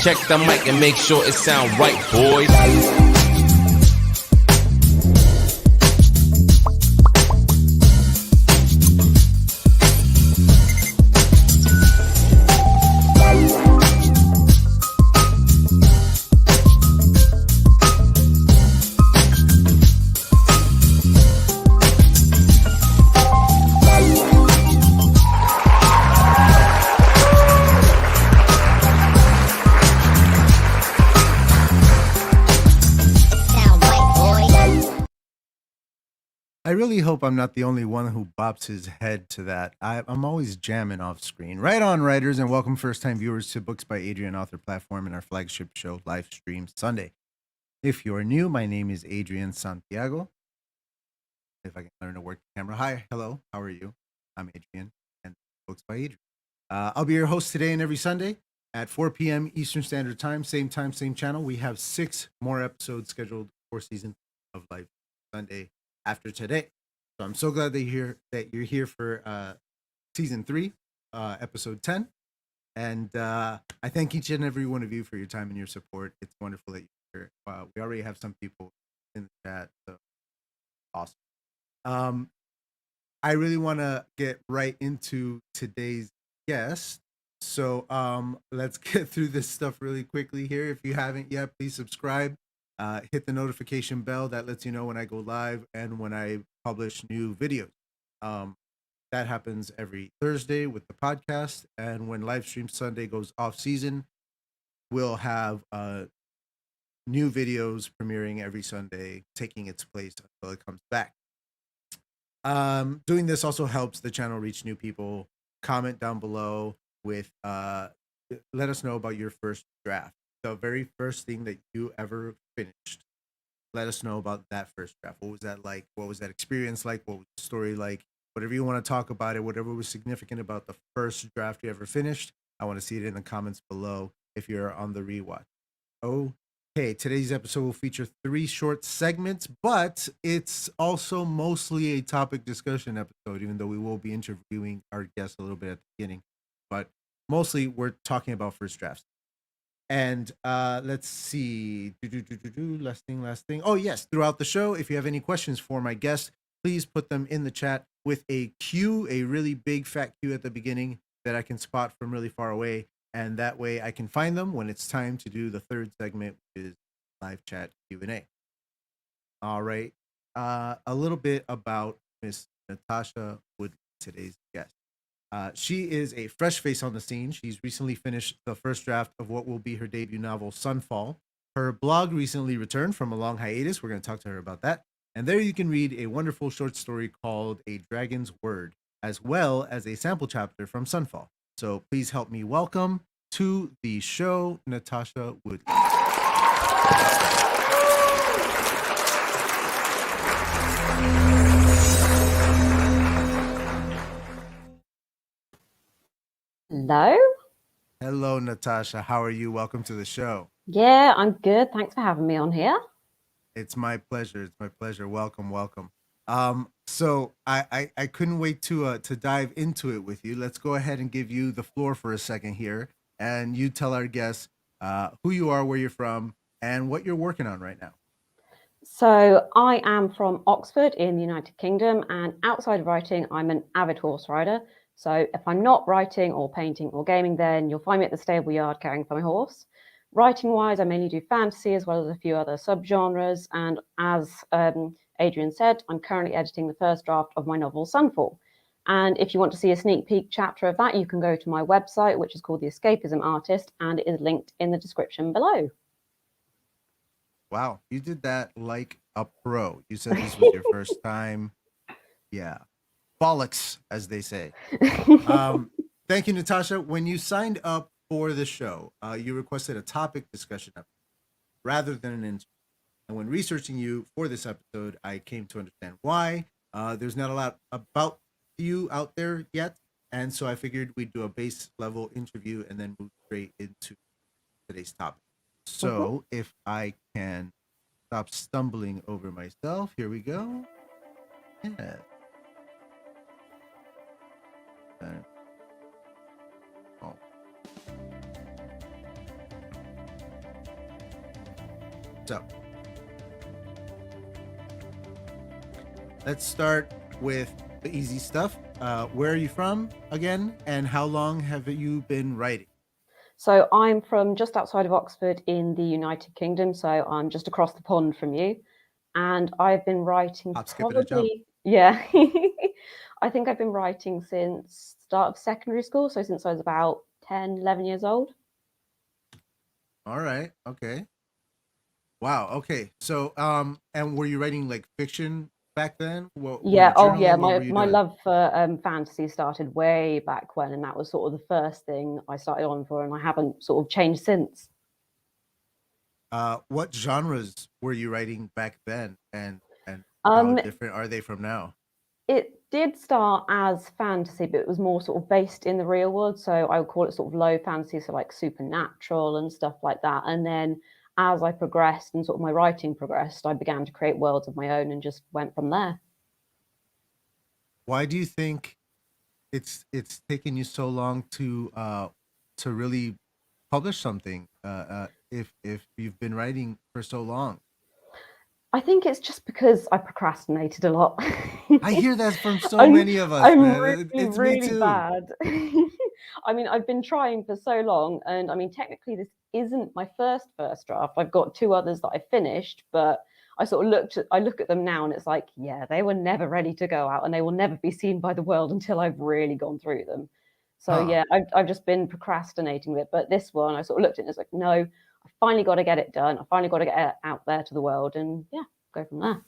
Check the mic and make sure it sound right, boys. I really hope I'm not the only one who bops his head to that. I'm always jamming off screen. Right on, writers, and welcome first-time viewers to Books by Adrian author platform and our flagship show, Livestream Sunday. If you're new, my name is Adrian Santiago. If I can learn to work the camera. Hi, hello, how are you? I'm Adrian, and Books by Adrian. I'll be your host today and every Sunday at 4 p.m. Eastern Standard Time, same channel. We have 6 more episodes scheduled for season of Live Sunday after today. So I'm so glad that you're here for season 3, episode 10. And I thank each and every one of you for your time and your support. It's wonderful that you're here. We already have some people in the chat, so awesome. I really want to get right into today's guest. So let's get through this stuff really quickly here. If you haven't yet, please subscribe. Hit the notification bell that lets you know when I go live and when I publish new videos. That happens every Thursday with the podcast. And when Livestream Sunday goes off season, we'll have new videos premiering every Sunday, taking its place until it comes back. Doing this also helps the channel reach new people. Comment down below with let us know about your first draft. The very first thing that you ever finished. Let us know about that first draft. What was that like? What was that experience like? What was the story like? Whatever you want to talk about it, whatever was significant about the first draft you ever finished, I want to see it in the comments below if you're on the rewatch. Okay, today's episode will feature 3 short segments, but it's also mostly a topic discussion episode, even though we will be interviewing our guests a little bit at the beginning. But mostly we're talking about first drafts. And let's see. Last thing. Oh, yes. Throughout the show, if you have any questions for my guest, please put them in the chat with a Q, a really big fat Q at the beginning that I can spot from really far away. And that way I can find them when it's time to do the third segment, which is live chat Q&A. All right. A little bit about Miss Natassha Woodley, today's guest. She is a fresh face on the scene. She's recently finished the first draft of what will be her debut novel, Sunfall. Her blog recently returned from a long hiatus. We're going to talk to her about that. And there you can read a wonderful short story called A Dragon's Word, as well as a sample chapter from Sunfall. So please help me welcome to the show, Natassha Woodley. Hello. Hello, Natassha. How are you? Welcome to the show. Yeah, I'm good. Thanks for having me on here. It's my pleasure. It's my pleasure. Welcome. So I couldn't wait to dive into it with you. Let's go ahead and give you the floor for a second here, and you tell our guests who you are, where you're from, and what you're working on right now. So I am from Oxford in the United Kingdom, and outside of writing, I'm an avid horse rider. So if I'm not writing or painting or gaming, then you'll find me at the stable yard caring for my horse. Writing-wise, I mainly do fantasy as well as a few other subgenres. And as Adrian said, I'm currently editing the first draft of my novel, Sunfall. And if you want to see a sneak peek chapter of that, you can go to my website, which is called The Escapism Artist, and it is linked in the description below. Wow, you did that like a pro. You said this was your first time. Yeah. Bollocks, as they say. Thank you, Natassha. When you signed up for the show, you requested a topic discussion episode rather than an interview. And when researching you for this episode, I came to understand why. There's not a lot about you out there yet. And so I figured we'd do a base level interview and then move straight into today's topic. So if I can stop stumbling over myself, here we go. Yeah. Oh. What's up? Let's start with the easy stuff. Where are you from again, and how long have you been writing? So I'm from just outside of Oxford in the United Kingdom. So I'm just across the pond from you. And I've been writing Hop, skip, and a jump. yeah, I think I've been writing since start of secondary school. So since I was about 10, 11 years old. All right. Okay. Wow. Okay. So, and were you writing like fiction back then? What were Yeah. you Oh, yeah. journaling? What were you My doing? love for fantasy started way back when, and that was sort of the first thing I started on for, and I haven't sort of changed since. What genres were you writing back then, and how Um, different are they from now? It did start as fantasy, but it was more sort of based in the real world. So I would call it sort of low fantasy, so like supernatural and stuff like that. And then as I progressed and sort of my writing progressed, I began to create worlds of my own and just went from there. Why do you think it's taken you so long to really publish something? If you've been writing for so long, I think it's just because I procrastinated a lot. I hear that from so I'm many of us, I'm man. really, It's me really too. bad. I mean, I've been trying for so long, and I mean, technically, this isn't my first draft. I've got two others that I finished, but I look at them now, and it's like, yeah, they were never ready to go out, and they will never be seen by the world until I've really gone through them. So Huh. yeah, I've just been procrastinating with it. But this one, I sort of looked at it and it's like, no, I finally got to get it done. I finally got to get it out there to the world, and yeah, go from there.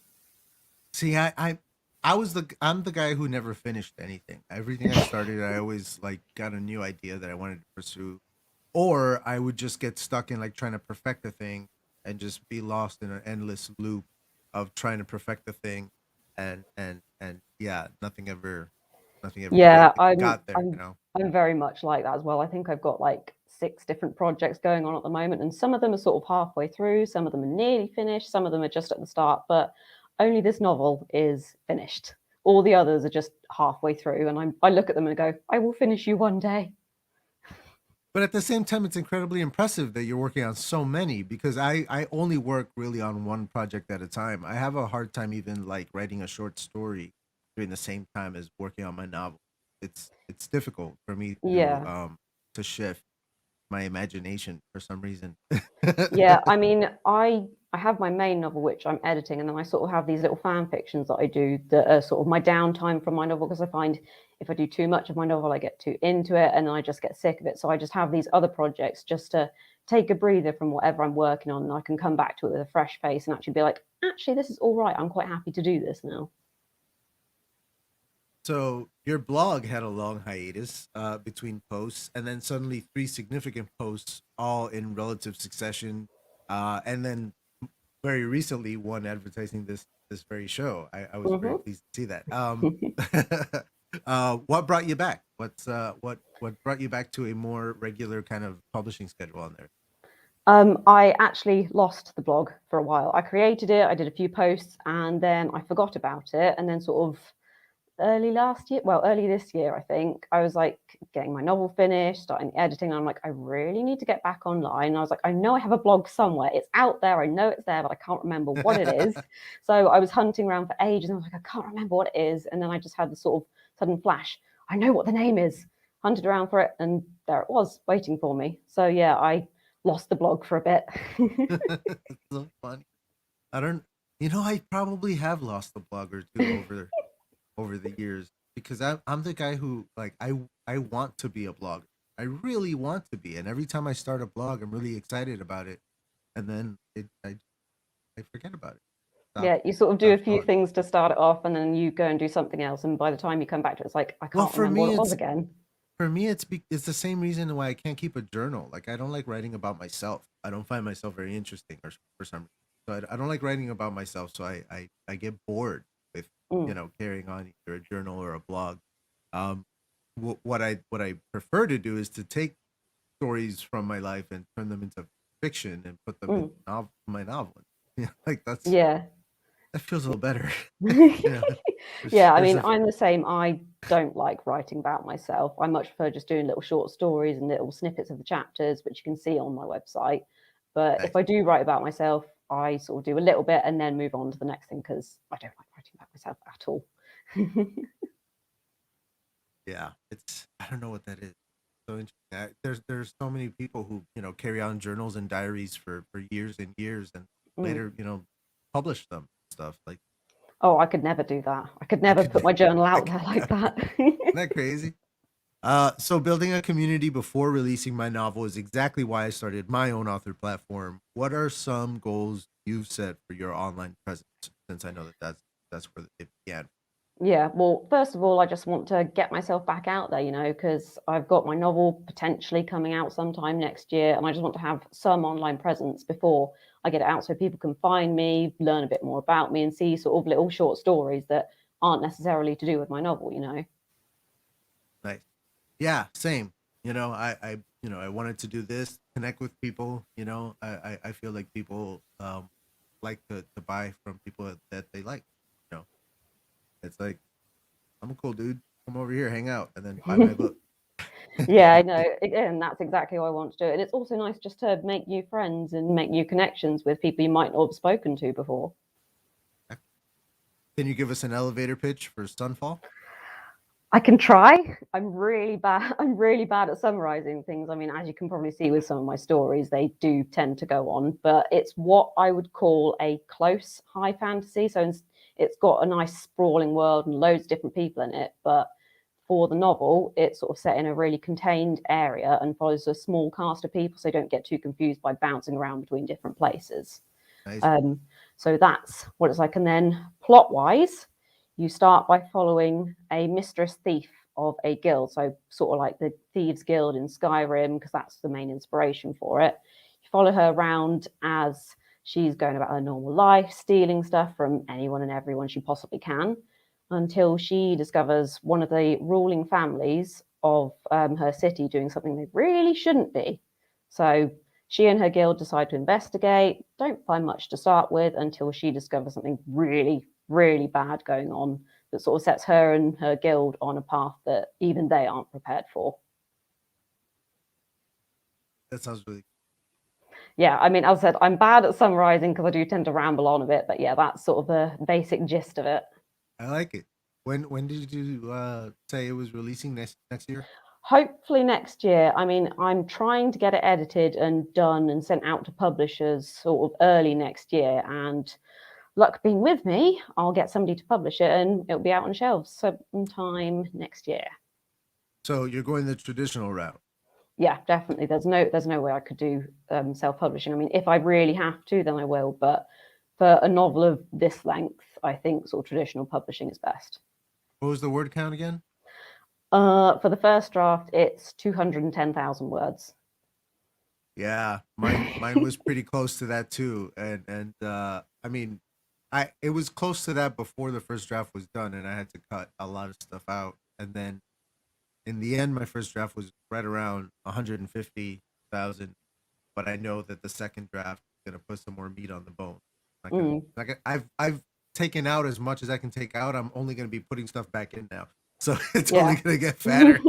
See, I'm the guy who never finished anything. Everything I started, I always like got a new idea that I wanted to pursue, or I would just get stuck in like trying to perfect the thing and just be lost in an endless loop of trying to perfect the thing, and yeah, nothing ever quite Yeah, got there, you know. I'm very much like that as well. I think I've got like 6 different projects going on at the moment, and some of them are sort of halfway through, some of them are nearly finished, some of them are just at the start, but only this novel is finished. All the others are just halfway through, and I look at them and go, I will finish you one day. But at the same time, it's incredibly impressive that you're working on so many because I only work really on one project at a time. I have a hard time even like writing a short story during the same time as working on my novel. It's difficult for me Yeah. to shift my imagination for some reason. Yeah, I mean, I have my main novel which I'm editing, and then I sort of have these little fan fictions that I do that are sort of my downtime from my novel because I find if I do too much of my novel, I get too into it and then I just get sick of it. So I just have these other projects just to take a breather from whatever I'm working on, and I can come back to it with a fresh face and actually be like, actually, this is all right. I'm quite happy to do this now. So your blog had a long hiatus between posts, and then suddenly three significant posts, all in relative succession, and then very recently one advertising this very show. I was very Hmm. pleased to see that. What brought you back? What brought you back to a more regular kind of publishing schedule on there? I actually lost the blog for a while. I created it, I did a few posts, and then I forgot about it. And then, sort of early this year, I think, I was like getting my novel finished, starting the editing. And I'm like, I really need to get back online. And I was like, I know I have a blog somewhere. It's out there. I know it's there, but I can't remember what it is. So I was hunting around for ages and I was like, I can't remember what it is. And then I just had this sort of sudden flash. I know what the name is. Hunted around for it, and there it was, waiting for me. So yeah, I lost the blog for a bit. It's so funny. I don't. I probably have lost a blog or two over the years because I'm the guy who like I want to be a blogger. I really want to be, and every time I start a blog, I'm really excited about it, and then I forget about it. Yeah, you sort of do a Stops few going. things to start it off, and then you go and do something else. And by the time you come back to it, it's like, I Well, can't remember what it was again. for me it's the same reason why I can't keep a journal. Like I don't like writing about myself. I don't find myself very interesting or for some reason. So I don't like writing about myself. So I get bored with Mm, carrying on either a journal or a blog. Um, what I prefer to do is to take stories from my life and turn them into fiction and put them in mm. my novel. Yeah, like Yeah. that feels a little better. you know, Yeah, I there's mean, a I'm the same. I don't like writing about myself. I much prefer just doing little short stories and little snippets of the chapters, which you can see on my website. But if nice. I do write about myself, I sort of do a little bit and then move on to the next thing because I don't like writing about myself at all. Yeah, I don't know what that is. So interesting. There's so many people who carry on journals and diaries for years and years, and later publish them stuff like. Oh, I could never do that. I could never put my journal out there like that. Isn't that crazy? So building a community before releasing my novel is exactly why I started my own author platform. What are some goals you've set for your online presence? Since I know that's where it began. Yeah, well, first of all, I just want to get myself back out there, because I've got my novel potentially coming out sometime next year, and I just want to have some online presence before I get it out so people can find me, learn a bit more about me, and see sort of little short stories that aren't necessarily to do with my novel. Nice. Yeah, same. I wanted to do this, connect with people. I feel like people like to buy from people that they like. It's like, I'm a cool dude. Come over here, hang out, and then buy my book. Yeah, I know. Again, that's exactly what I want to do. And it's also nice just to make new friends and make new connections with people you might not have spoken to before. Can you give us an elevator pitch for Sunfall? I can try. I'm really bad. I'm really bad at summarizing things. I mean, as you can probably see with some of my stories, they do tend to go on, but it's what I would call a close high fantasy. So it's got a nice sprawling world and loads of different people in it. But for the novel, it's sort of set in a really contained area and follows a small cast of people, so you don't get too confused by bouncing around between different places. Nice. So that's what it's like. And then plot-wise, you start by following a mistress thief of a guild, so sort of like the Thieves Guild in Skyrim, because that's the main inspiration for it. You follow her around as she's going about her normal life, stealing stuff from anyone and everyone she possibly can, until she discovers one of the ruling families of her city doing something they really shouldn't be. So she and her guild decide to investigate, don't find much to start with until she discovers something really, really bad going on that sort of sets her and her guild on a path that even they aren't prepared for. That sounds really. Yeah, I mean, as I said, I'm bad at summarizing because I do tend to ramble on a bit, but yeah, that's sort of the basic gist of it. I like it. When did you say it was releasing next year? Hopefully next year. I mean, I'm trying to get it edited and done and sent out to publishers sort of early next year. And luck being with me, I'll get somebody to publish it and it'll be out on shelves sometime next year. So you're going the traditional route. Yeah, definitely. There's no way I could do self-publishing. I mean, if I really have to, then I will. But for a novel of this length, I think sort of traditional publishing is best. What was the word count again? For the first draft, it's 210,000 words. Yeah, mine was pretty close to that too, and I mean, it was close to that before the first draft was done, and I had to cut a lot of stuff out, and then in the end, my first draft was right around 150,000, but I know that the second draft is gonna put some more meat on the bone. I've taken out as much as I can take out. I'm only gonna be putting stuff back in now. So it's only going to get fatter.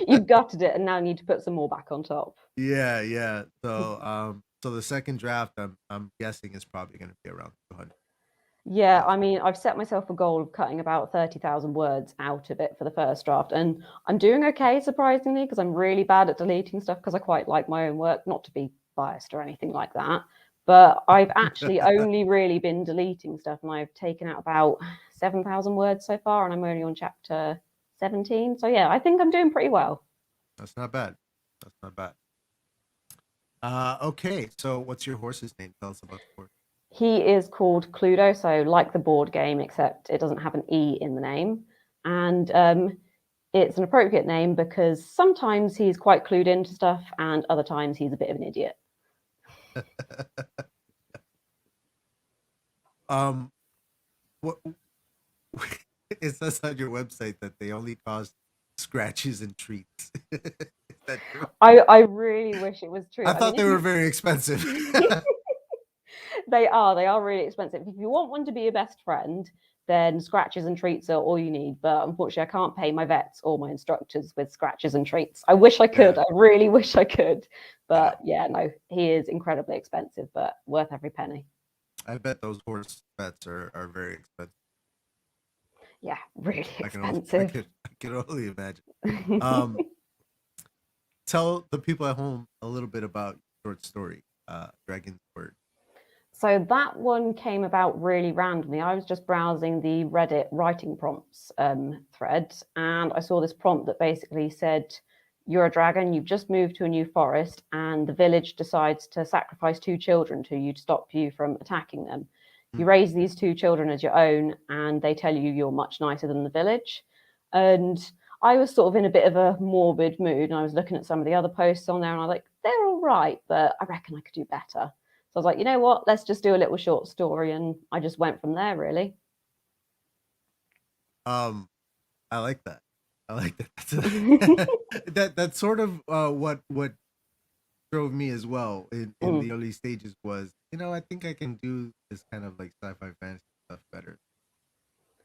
You've gutted it and now need to put some more back on top. Yeah. So the second draft, I'm guessing is probably going to be around 200. Yeah, I mean, I've set myself a goal of cutting about 30,000 words out of it for the first draft, and I'm doing okay, surprisingly, because I'm really bad at deleting stuff because I quite like my own work, not to be biased or anything like that. But I've actually only really been deleting stuff, and I've taken out about 7,000 words so far, and I'm only on chapter 17. So yeah, I think I'm doing pretty well. That's not bad. Okay, so what's your horse's name? Tell us about the horse. He is called Cluedo, so like the board game, except it doesn't have an E in the name. And it's an appropriate name because sometimes he's quite clued into stuff and other times he's a bit of an idiot. What it says on your website that they only cost scratches and treats. Is that true? I really wish it was true. I thought they were very expensive. They are really expensive. If you want one to be your best friend, then scratches and treats are all you need. But unfortunately, I can't pay my vets or my instructors with scratches and treats. I wish I could. I really wish I could. But yeah, no, he is incredibly expensive, but worth every penny. I bet those horse bets are very expensive. Yeah, really I expensive. can only imagine. Um, tell the people at home a little bit about your short story, Dragon's Word. So that one came about really randomly. I was just browsing the Reddit writing prompts thread, and I saw this prompt that basically said, "You're a dragon. You've just moved to a new forest, and the village decides to sacrifice two children to you to stop you from attacking them. Mm. You raise these two children as your own, and they tell you you're much nicer than the village." And I was sort of in a bit of a morbid mood, and I was looking at some of the other posts on there, and I was like, "They're all right, but I reckon I could do better." So I was like, you know what? Let's just do a little short story, and I just went from there, really. Um, I like that. I like that. That's sort of what drove me as well in the early stages was, I think I can do this kind of like sci-fi fantasy stuff better.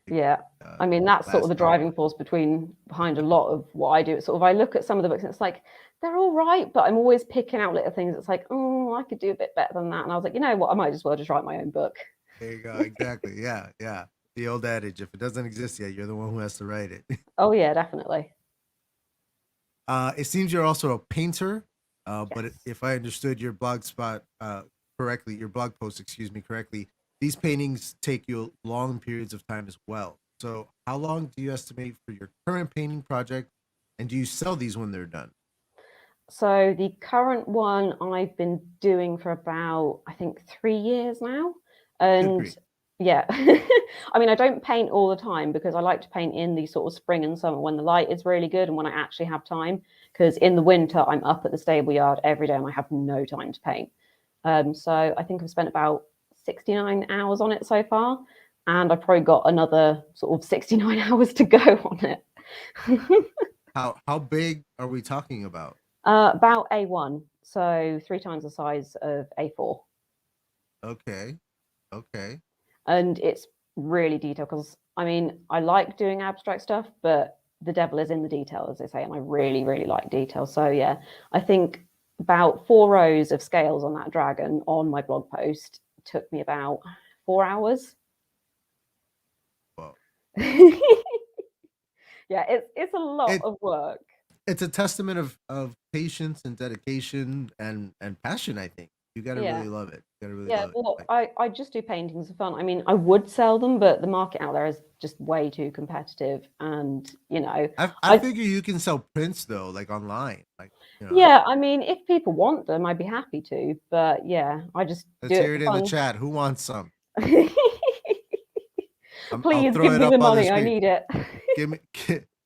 Yeah. I mean, that's sort of Last the driving force behind a lot of what I do. It's sort of I look at some of the books and it's like, they're all right, but I'm always picking out little things. It's like, oh, I could do a bit better than that. And I was like, you know what? I might as well just write my own book. There you go. Exactly. Yeah. Yeah. The old adage, if it doesn't exist yet, you're the one who has to write it. Oh, yeah, definitely. It seems you're also a painter, but Yes. if I understood your correctly, your blog post, excuse me, correctly, these paintings take you long periods of time as well. So, how long do you estimate for your current painting project, and do you sell these when they're done? So the current one I've been doing for about, I think, 3 years now. Good And grief. yeah, I mean, I don't paint all the time because I like to paint in the sort of spring and summer when the light is really good and when I actually have time. Because in the winter, I'm up at the stable yard every day and I have no time to paint. So I think I've spent about 69 hours on it so far. And I've probably got another sort of 69 hours to go on it. How big are we talking about? About A1, so 3 times the size of A4. Okay. Okay. And it's really detailed because, I mean, I like doing abstract stuff, but the devil is in the detail, as they say, and I really, really like detail. So, yeah, I think about 4 rows of scales on that dragon on my blog post took me about 4 hours. Well, Yeah, it's a lot it of work. it's a testament of patience and dedication and passion. I think you got to Yeah. really love it. You got to really Yeah, love it. well, Like, I just do paintings for fun. I mean, I would sell them, but the market out there is just way too competitive. And, I I figure you can sell prints though, like online. Like, yeah, I mean, if people want them, I'd be happy to. But yeah, I just do let's it hear for it in the fun. chat. Who wants some? I'll Please throw give it me up the on the money. I screen. need it. Give me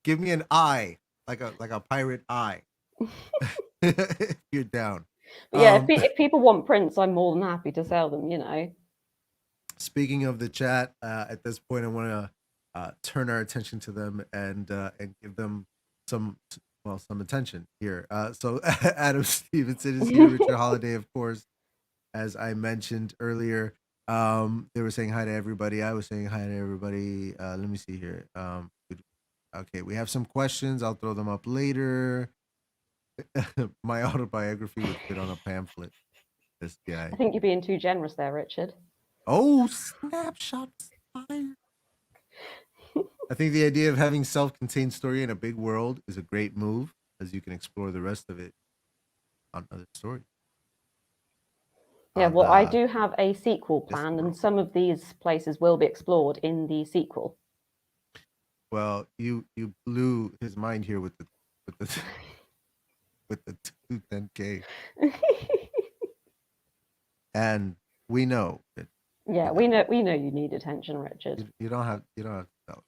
give me an eye, like a pirate eye. If you're down. But yeah, if people want prints, I'm more than happy to sell them. Speaking of the chat, at this point, I want to turn our attention to them and give them some some attention here. So Adam Stevenson is here. Richard Holiday, of course, as I mentioned earlier. They were saying hi to everybody. I was saying hi to everybody. Let me see here. Okay, we have some questions. I'll throw them up later. My autobiography would fit on a pamphlet. This guy. I think you're being too generous there, Richard. Oh, snapshots fired. I think the idea of having self-contained story in a big world is a great move, as you can explore the rest of it on other stories. Yeah, On well, I the do have a sequel planned, and some of these places will be explored in the sequel. Well, you blew his mind here with the with the 210K, and we know it. Yeah, we know you need attention, Richard. You don't have to tell.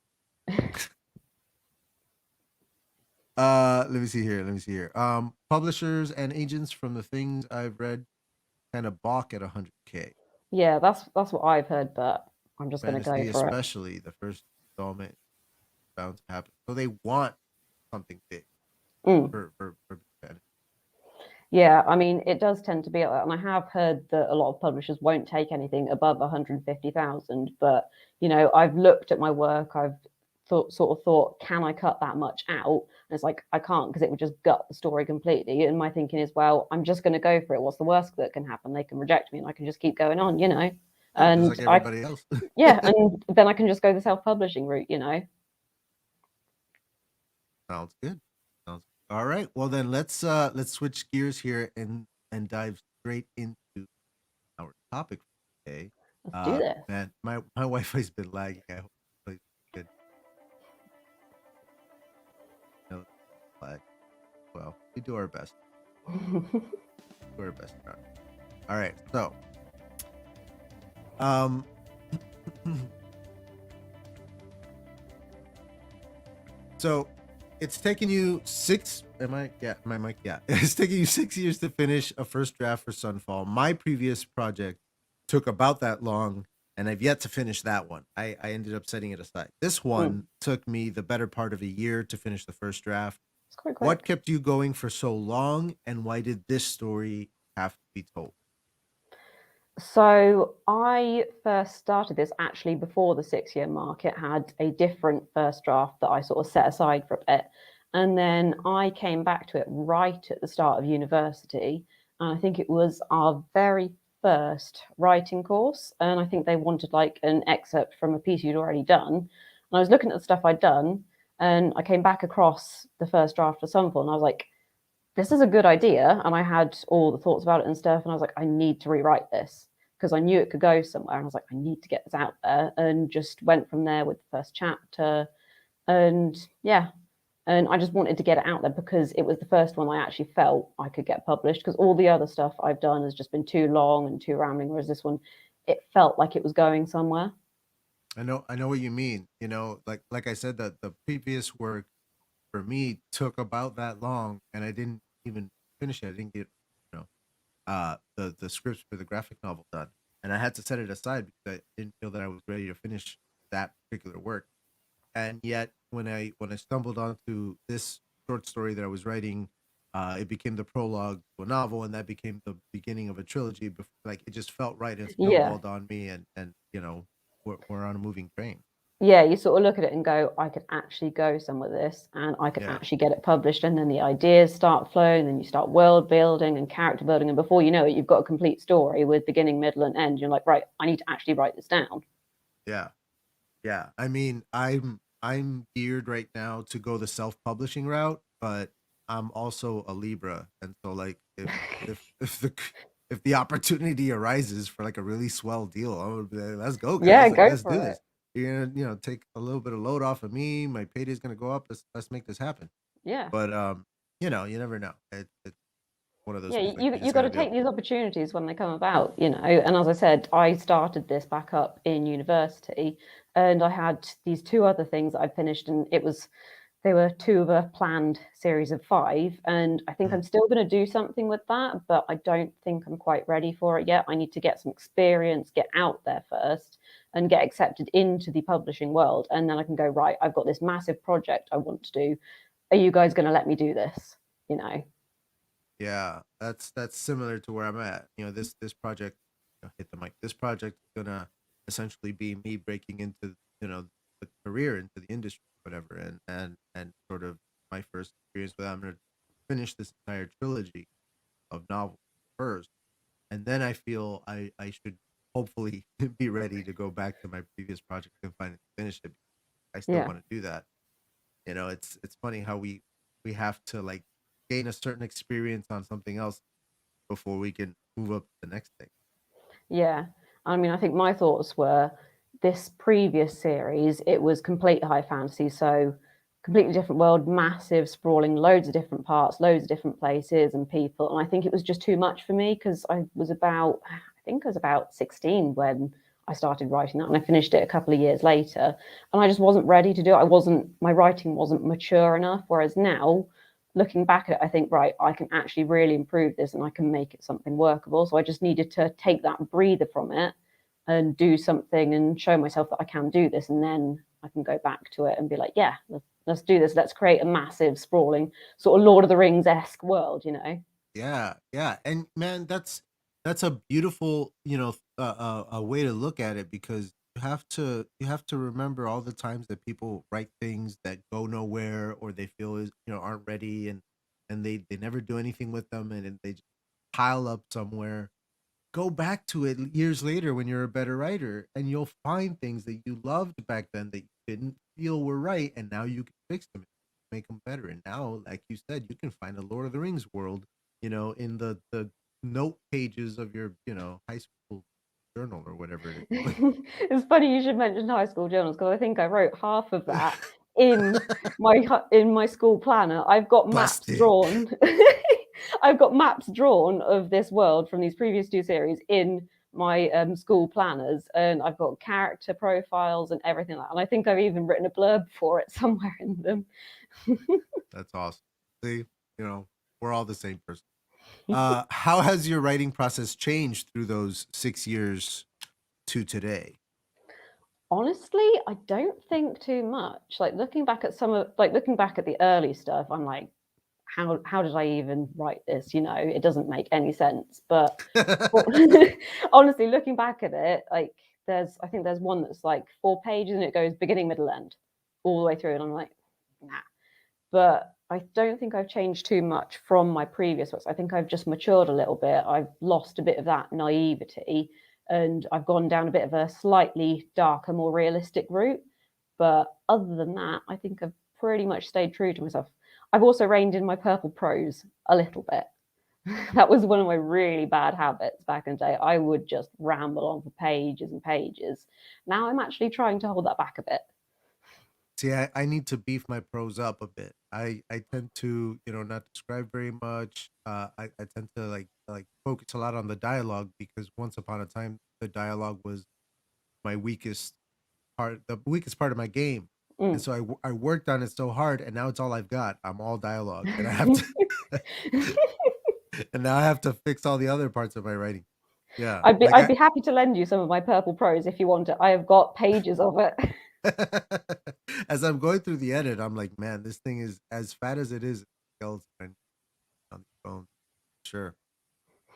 Let me see here. Publishers and agents, from the things I've read, kind of balk at 100K. Yeah, that's what I've heard, but I'm just going to go Fantasy, for it. especially the first installment, bound to happen. So they want something big for fantasy. Yeah, I mean, it does tend to be like that, and I have heard that a lot of publishers won't take anything above 150,000. But I've looked at my work. I've thought, can I cut that much out? And it's like I can't because it would just gut the story completely. And my thinking is, well, I'm just going to go for it. What's the worst that can happen? They can reject me, and I can just keep going on. Yeah, just And like everybody else. yeah, and then I can just go the self-publishing route, you know. Sounds good. Sounds all right. Well then let's switch gears here and dive straight into our topic for today. Let's do this. Man, my Wi-Fi's been lagging. I hope it plays good. No, lag. Well, we do our best. Do our best. All right. So, um, so it's taken you six. Am I? Yeah, my mic. Yeah, it's taken you 6 years to finish a first draft for Sunfall. My previous project took about that long, and I've yet to finish that one. I ended up setting it aside. This one took me the better part of a year to finish the first draft. It's quite What quick. kept you going for so long, and why did this story have to be told? So I first started this actually before the 6 year mark. It had a different first draft that I sort of set aside for a bit. And then I came back to it right at the start of university. And I think it was our very first writing course. And I think they wanted like an excerpt from a piece you'd already done. And I was looking at the stuff I'd done, and I came back across the first draft for Sunfall, and I was like, this is a good idea. And I had all the thoughts about it and stuff. And I was like, I need to rewrite this because I knew it could go somewhere. And I was like, I need to get this out there, and just went from there with the first chapter. And yeah, and I just wanted to get it out there because it was the first one I actually felt I could get published, because all the other stuff I've done has just been too long and too rambling. Whereas this one, it felt like it was going somewhere. I know what you mean. You know, like I said, that the previous work for me took about that long, and I didn't even finish it. I didn't get, you know, the scripts for the graphic novel done, and I had to set it aside because I didn't feel that I was ready to finish that particular work. And yet, when I stumbled onto this short story that I was writing, it became the prologue to a novel, and that became the beginning of a trilogy. Like it just felt right and Yeah. snowballed on me, and you know, we're on a moving train. Yeah, you sort of look at it and go, I could actually go somewhere with this, and I could Yeah. actually get it published. And then the ideas start flowing, then you start world building and character building. And before you know it, you've got a complete story with beginning, middle, and end. You're like, right, I need to actually write this down. Yeah. Yeah. I mean, I'm geared right now to go the self-publishing route, but I'm also a Libra. And so like if the opportunity arises for like a really swell deal, I would be like, let's go, Yeah, guys. Like go let's do for it. this. You're gonna, take a little bit of load off of me. My payday's gonna go up. Let's make this happen. Yeah. But you never know. It's one of those Yeah, things, like you you you just got to gotta be take open. these opportunities when they come about, you know. And as I said, I started this back up in university, and I had these two other things that I finished, and they were two of a planned series of five. And I think Mm. I'm still going to do something with that, but I don't think I'm quite ready for it yet. I need to get some experience, get out there first, and get accepted into the publishing world, and then I can go, right, I've got this massive project I want to do. Are you guys going to let me do this? You know. Yeah, that's similar to where I'm at. This project, hit the mic. This project is gonna essentially be me breaking into, the career, into the industry, whatever, and sort of my first experience with that. I'm gonna finish this entire trilogy of novels first, and then I feel I should hopefully be ready to go back to my previous project and finally finish it. I still Yeah. want to do that. It's funny how we have to like gain a certain experience on something else before we can move up to the next thing. Yeah. I mean, I think my thoughts were this previous series, it was complete high fantasy. So, completely different world, massive, sprawling, loads of different parts, loads of different places and people. And I think it was just too much for me because I think I was about 16 when I started writing that, and I finished it a couple of years later. And I just wasn't ready to do it. My writing wasn't mature enough. Whereas now, looking back at it, I think, right, I can actually really improve this and I can make it something workable. So I just needed to take that breather from it and do something and show myself that I can do this. And then I can go back to it and be like, yeah, let's do this. Let's create a massive, sprawling, sort of Lord of the Rings-esque world, you know? Yeah, yeah, and man, that's a beautiful, a way to look at it, because you have to remember all the times that people write things that go nowhere, or they feel aren't ready, and they never do anything with them, and then they just pile up somewhere. go back to it years later when you're a better writer, and you'll find things that you loved back then that you didn't feel were right, and now you can fix them, make them better. And now, like you said, you can find a Lord of the Rings world, in the note pages of your high school journal or whatever it is. It's funny you should mention high school journals because I think I wrote half of that in my school planner. I've got maps Busted. drawn. I've got maps drawn of this world from these previous two series in my school planners, and I've got character profiles and everything like that. And I think I've even written a blurb for it somewhere in them. That's awesome. See, we're all the same person. How has your writing process changed through those 6 years to today? Honestly, I don't think too much. Like looking back at the early stuff, I'm like, how did I even write this? It doesn't make any sense. But honestly, looking back at it, like I think there's one that's like 4 pages and it goes beginning, middle, end, all the way through, and I'm like, nah. But I don't think I've changed too much from my previous books. I think I've just matured a little bit. I've lost a bit of that naivety, and I've gone down a bit of a slightly darker, more realistic route. But other than that, I think I've pretty much stayed true to myself. I've also reined in my purple prose a little bit. That was one of my really bad habits back in the day. I would just ramble on for pages and pages. Now I'm actually trying to hold that back a bit. See, I need to beef my prose up a bit. I tend to, not describe very much. I tend to like focus a lot on the dialogue because once upon a time the dialogue was my weakest part of my game. And Mm. so I worked on it so hard, and now it's all I've got. I'm all dialogue, and I have to and now I have to fix all the other parts of my writing. Yeah. I'd be Like I'd be happy to lend you some of my purple prose if you want it. I have got pages of it. as I'm going through the edit, I'm like, man, this thing is as fat as it is. Skeleton on the phone. Sure.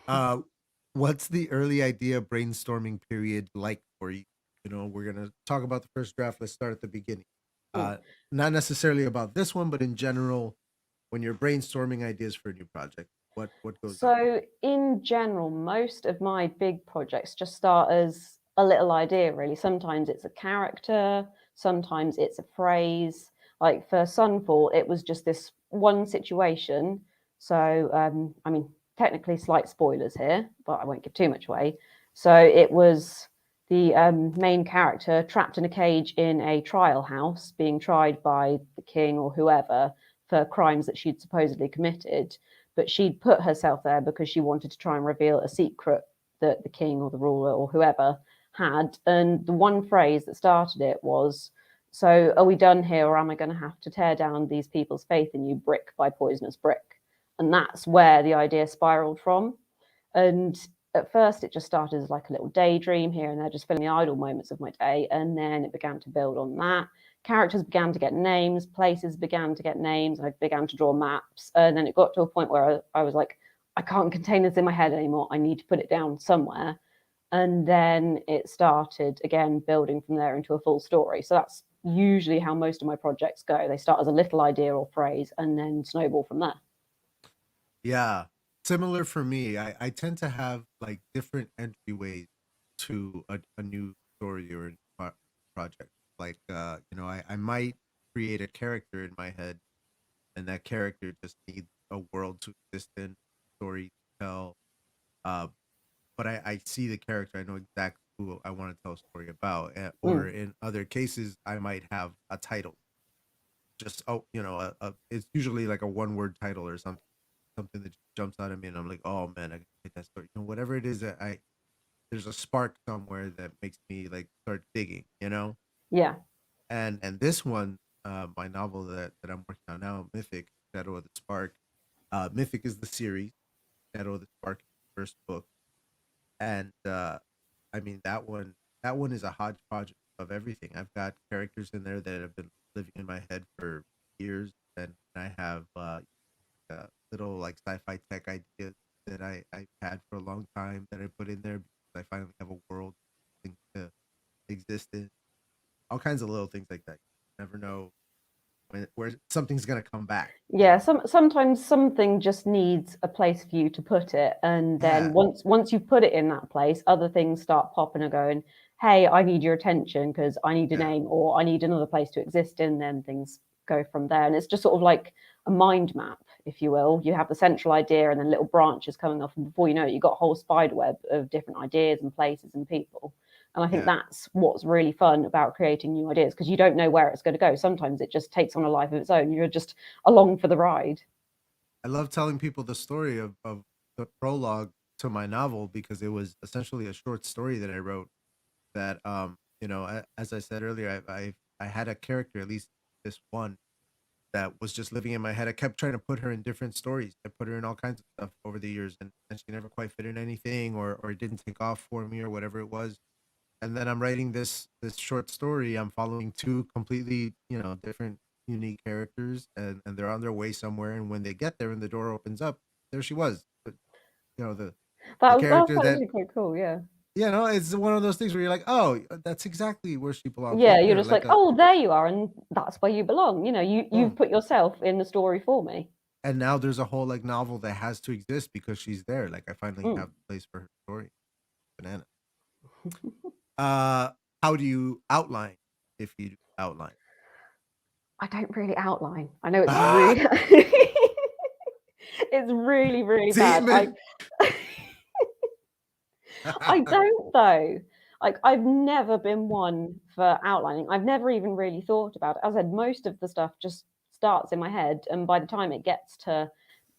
Uh, what's the early idea brainstorming period like for you? We're gonna talk about the first draft. Let's start at the beginning. Mm. Uh, Not necessarily about this one, but in general, when you're brainstorming ideas for a new project, what goes on? So, in general, most of my big projects just start as a little idea, really. Sometimes it's a character, sometimes it's a phrase. Like for Sunfall, it was just this one situation. So, I mean, technically slight spoilers here, but I won't give too much away. So, it was the main character trapped in a cage in a trial house, being tried by the king or whoever for crimes that she'd supposedly committed, but she'd put herself there because she wanted to try and reveal a secret that the king or the ruler or whoever had. And the one phrase that started it was, "So are we done here, or am I going to have to tear down these people's faith in you brick by poisonous brick?" And that's where the idea spiraled from. And at first, it just started as like a little daydream here and there, just filling the idle moments of my day. And then it began to build on that. Characters began to get names, places began to get names. I began to draw maps. And then it got to a point where I was like, I can't contain this in my head anymore. I need to put it down somewhere. And then it started again building from there into a full story. So that's usually how most of my projects go. They start as a little idea or phrase and then snowball from there. Yeah, similar for me. I tend to have like different entryways to a new story or a project. Like, I might create a character in my head, and that character just needs a world to exist in, story to tell. Uh, but I see the character, I know exactly who I want to tell a story about. Or Mm, in other cases, I might have a title. Just it's usually like a one-word title or something that jumps out at me, and I'm like, oh man, I can get that story. Whatever it is that there's a spark somewhere that makes me like start digging, yeah. And this one, my novel that I'm working on now, Mythic, Shadow of the Spark. Mythic is the series. Shadow of the Spark is the first book, and I mean that one is a hodgepodge of everything. I've got characters in there that have been living in my head for years, and I have little like sci-fi tech ideas that I had for a long time that I put in there because I finally have a world thing to exist in. All kinds of little things like that. You never know where something's gonna come back. Yeah, sometimes something just needs a place for you to put it, and Yeah, then once you put it in that place, other things start popping and going, "Hey, I need your attention because I need a yeah, name or I need another place to exist in." Then things go from there, and it's just sort of like a mind map, if you will. You have the central idea, and then little branches coming off, and before you know it, you've got a whole spider web of different ideas and places and people. And I think yeah. that's what's really fun about creating new ideas because you don't know where it's going to go. Sometimes it just takes on a life of its own. You're just along for the ride. I love telling people the story of the prologue to my novel because it was essentially a short story that I wrote that as I said earlier, I had a character, at least this one, that was just living in my head. I kept trying to put her in different stories. I put her in all kinds of stuff over the years, and she never quite fit in anything, or it didn't take off for me, or whatever it was. And then I'm writing this short story. I'm following two completely different, unique characters, and they're on their way somewhere. And when they get there, and the door opens up, there she was. But, you know the That's character that actually quite cool. Yeah. it's one of those things where you're like, oh, that's exactly where she belongs, right Yeah. You're there, just like, like a. oh, there you are. And that's where you belong. You've Boom. put yourself in the story for me. And now there's a whole like novel that has to exist because she's there. Like I finally Mm. have a place for her story. Banana. Uh, how do you outline if you outline? I don't really outline. I know it's Ah, really, it's really, really bad. demon. I don't though. Like I've never been one for outlining. I've never even really thought about it. As I said, most of the stuff just starts in my head, and by the time it gets to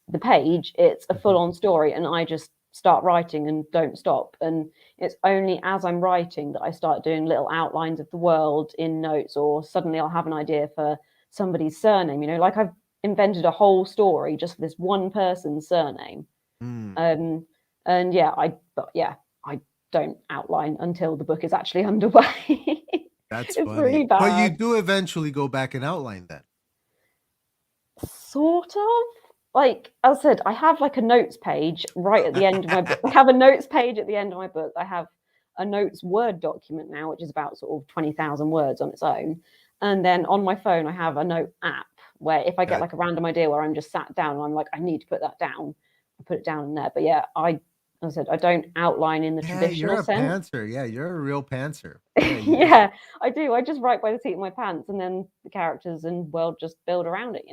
the page, it's a Mhm. full-on story, and I just start writing and don't stop. And it's only as I'm writing that I start doing little outlines of the world in notes, or suddenly I'll have an idea for somebody's surname. Like I've invented a whole story just for this one person's surname. Mm, Um, and yeah, I don't outline until the book is actually underway. that's It's really funny. But you bad. do eventually go back and outline then. Sort of. Like as I said, I have like a notes page right at the end of my book. I have a notes page at the end of my book. I have a notes Word document now, which is about sort of 20,000 words on its own. And then on my phone, I have a note app where if I get Okay. like a random idea where I'm just sat down and I'm like, I need to put that down, I put it down in there. But yeah, as I said, I don't outline in the Yeah, you're traditional a sense. pantser. Yeah, you're a real pantser. Yeah, you just Yeah, I do. I just write by the seat of my pants, and then the characters and world just build around it.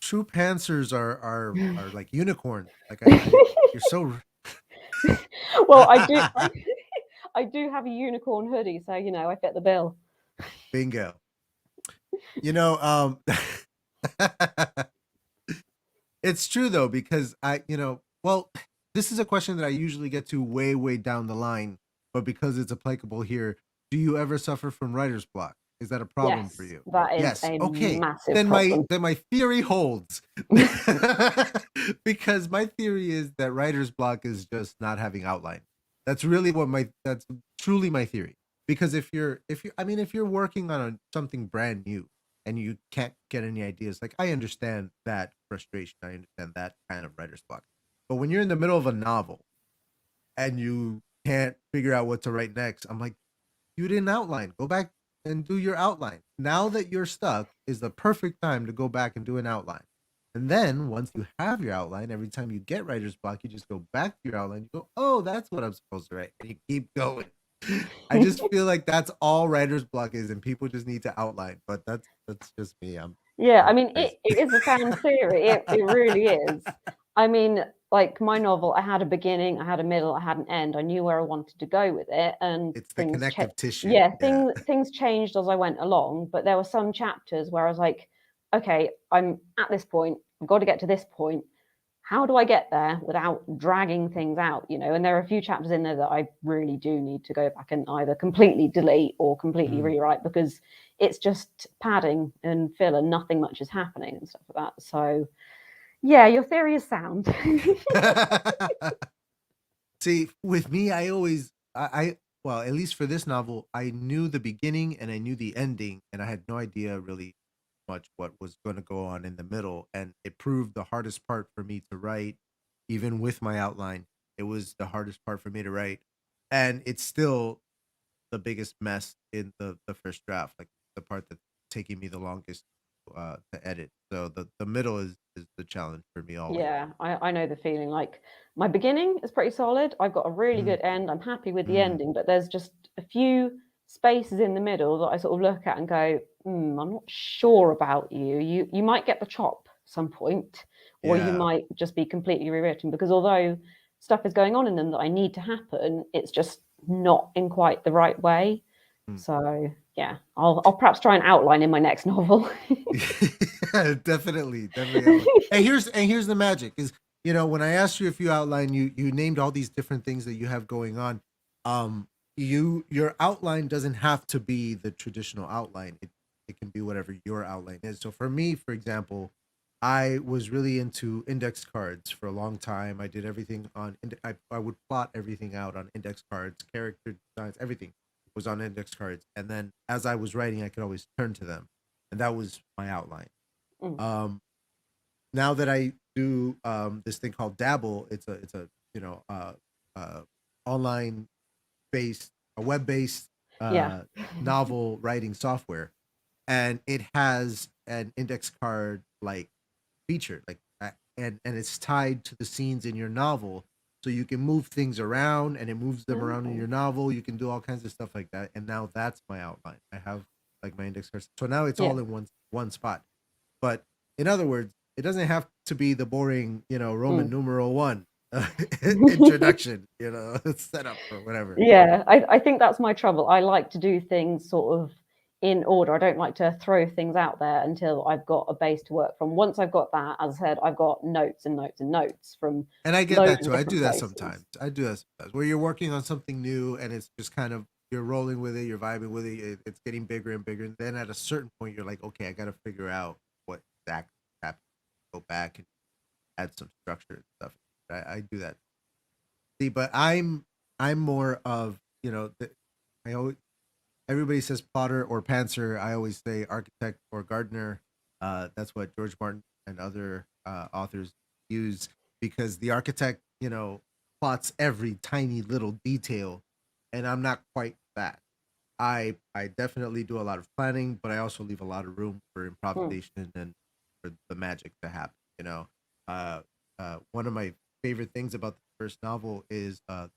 true pantsers are like unicorns. Like I you're so Well, I do. I do have a unicorn hoodie, so I fit the bill. bingo. You know, it's true though because well, this is a question that I usually get to way way down the line, but because it's applicable here, do you ever suffer from writer's block? Is that a problem for Yes, you? that is Yes. a Okay. massive Then my problem. then my theory holds. Because my theory is that writer's block is just not having outline. That's truly my theory. Because if you're working on something brand new and you can't get any ideas, like I understand that frustration. I understand that kind of writer's block. But when you're in the middle of a novel and you can't figure out what to write next, I'm like, you didn't outline. Go back and do your outline. Now that you're stuck is the perfect time to go back and do an outline. And then once you have your outline, every time you get writer's block, you just go back to your outline. You go, oh, that's what I'm supposed to write. And you keep going. I just feel like that's all writer's block is, and people just need to outline. But that's just me. Yeah, I I'm mean, crazy. it is a sound theory. It really is. I mean, like my novel, I had a beginning, I had a middle, I had an end. I knew where I wanted to go with it, and It's the connective tissue. yeah, Yeah. things changed as I went along. But there were some chapters where I was like, okay, I'm at this point. I've got to get to this point. How do I get there without dragging things out? And there are a few chapters in there that I really do need to go back and either completely delete or completely Mm. rewrite because it's just padding and filler. Nothing much is happening and stuff like that. So, yeah, your theory is sound. See, with me, I well, at least for this novel, I knew the beginning and I knew the ending, and I had no idea really much what was going to go on in the middle. And it proved the hardest part for me to write, even with my outline. It was the hardest part for me to write, and it's still the biggest mess in the first draft, like the part that's taking me the longest to edit. So the middle is the challenge for me always. Yeah, I know the feeling. Like my beginning is pretty solid. I've got a really Mm, good end. I'm happy with the mm, ending, but there's just a few spaces in the middle that I sort of look at and go, I'm not sure about you. You might get the chop some point, or you yeah. might just be completely rewritten because although stuff is going on in them that I need to happen, it's just not in quite the right way. Mm. So yeah, I'll perhaps try and outline in my next novel. Definitely, definitely outline. And here's the magic is, when I asked you if you outline, you named all these different things that you have going on. Um, your outline doesn't have to be the traditional outline. It can be whatever your outline is. So for me, for example, I was really into index cards for a long time. I did everything on I would plot everything out on index cards, character designs, everything was on index cards. And then as I was writing, I could always turn to them, and that was my outline. Mm, Um, Now that I do this thing called Dabble, it's a uh, online based, a web based yeah. uh, novel writing software, and it has an index card like feature, like and it's tied to the scenes in your novel, so you can move things around, and it moves them around in Oh, your novel. You can do all kinds of stuff like that, and now that's my outline. I have like my index cards, so now it's yeah. all in one spot. But in other words, it doesn't have to be the boring, Roman Mm. numeral one introduction, setup or whatever. Yeah, I think that's my trouble. I like to do things sort of in order. I don't like to throw things out there until I've got a base to work from. Once I've got that, as I said, I've got notes and notes and notes from And I get that loads of too. I do different that places. sometimes. I do that sometimes where you're working on something new and it's just kind of, you're rolling with it, you're vibing with it, it's getting bigger and bigger. And then at a certain point, you're like, okay, I got to figure out what exactly happened. Go back and add some structure and stuff. I do that. See, but I'm more of, I always, everybody says plotter or pantser. I always say architect or gardener. That's what George Martin and other authors use, because the architect, plots every tiny little detail, and I'm not quite that. I definitely do a lot of planning, but I also leave a lot of room for Hmm. improvisation and for the magic to happen. Uh, One of my favorite things about the first novel is a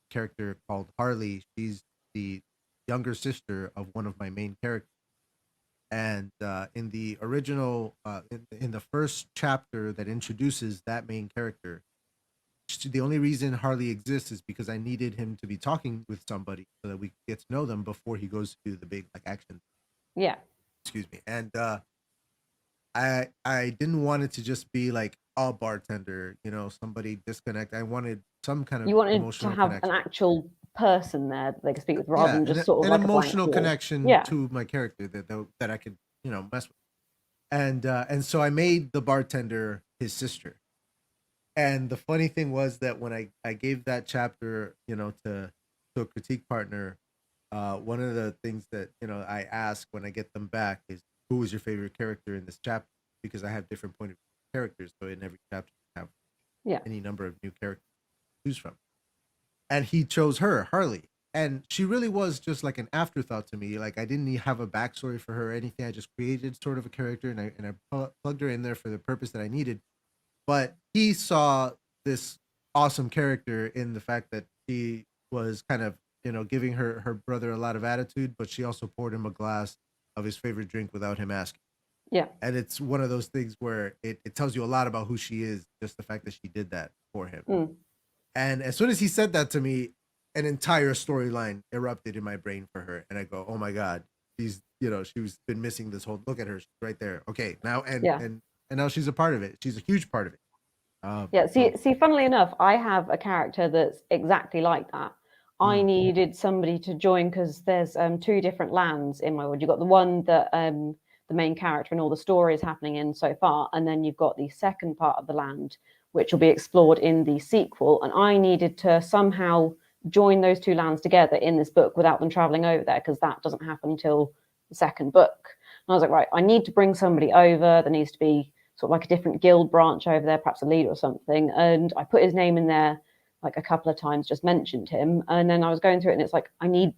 character called Harley. She's the younger sister of one of my main characters. And in the original, in the first chapter that introduces that main character, the only reason Harley exists is because I needed him to be talking with somebody so that we could get to know them before he goes to do the big like action. Yeah. Excuse me. And I didn't want it to just be like a bartender, somebody disconnect. I wanted some kind of You wanted to emotional have an connection. actual person there that they could speak with rather Yeah, than just sort of an like a blank emotional wall. connection Yeah. to my character that I could mess with. And so I made the bartender his sister. And the funny thing was that when I gave that chapter, to a critique partner, one of the things that I ask when I get them back is, who was your favorite character in this chapter? Because I have different point of view characters, so in every chapter I have Yeah. any number of new characters to choose from. And he chose her, Harley. And she really was just like an afterthought to me. Like I didn't have a backstory for her or anything. I just created sort of a character, and I plugged her in there for the purpose that I needed. But he saw this awesome character in the fact that she was kind of, giving her brother a lot of attitude, but she also poured him a glass of his favorite drink without him asking. Yeah. And it's one of those things where it tells you a lot about who she is, just the fact that she did that for him. Mm. And as soon as he said that to me, an entire storyline erupted in my brain for her. And I go, oh my God, she's been missing this whole, look at her, she's right there. Okay, now, Yeah. and now she's a part of it. She's a huge part of it. Yeah, So see, funnily enough, I have a character that's exactly like that. I mm, needed somebody to join because there's two different lands in my world. You've got the one that the main character and all the story is happening in so far, and then you've got the second part of the land, which will be explored in the sequel. And I needed to somehow join those two lands together in this book without them traveling over there, because that doesn't happen until the second book. And I was like, right, I need to bring somebody over. There needs to be sort of like a different guild branch over there, perhaps a leader or something. And I put his name in there like a couple of times, just mentioned him. And then I was going through it and it's like, I need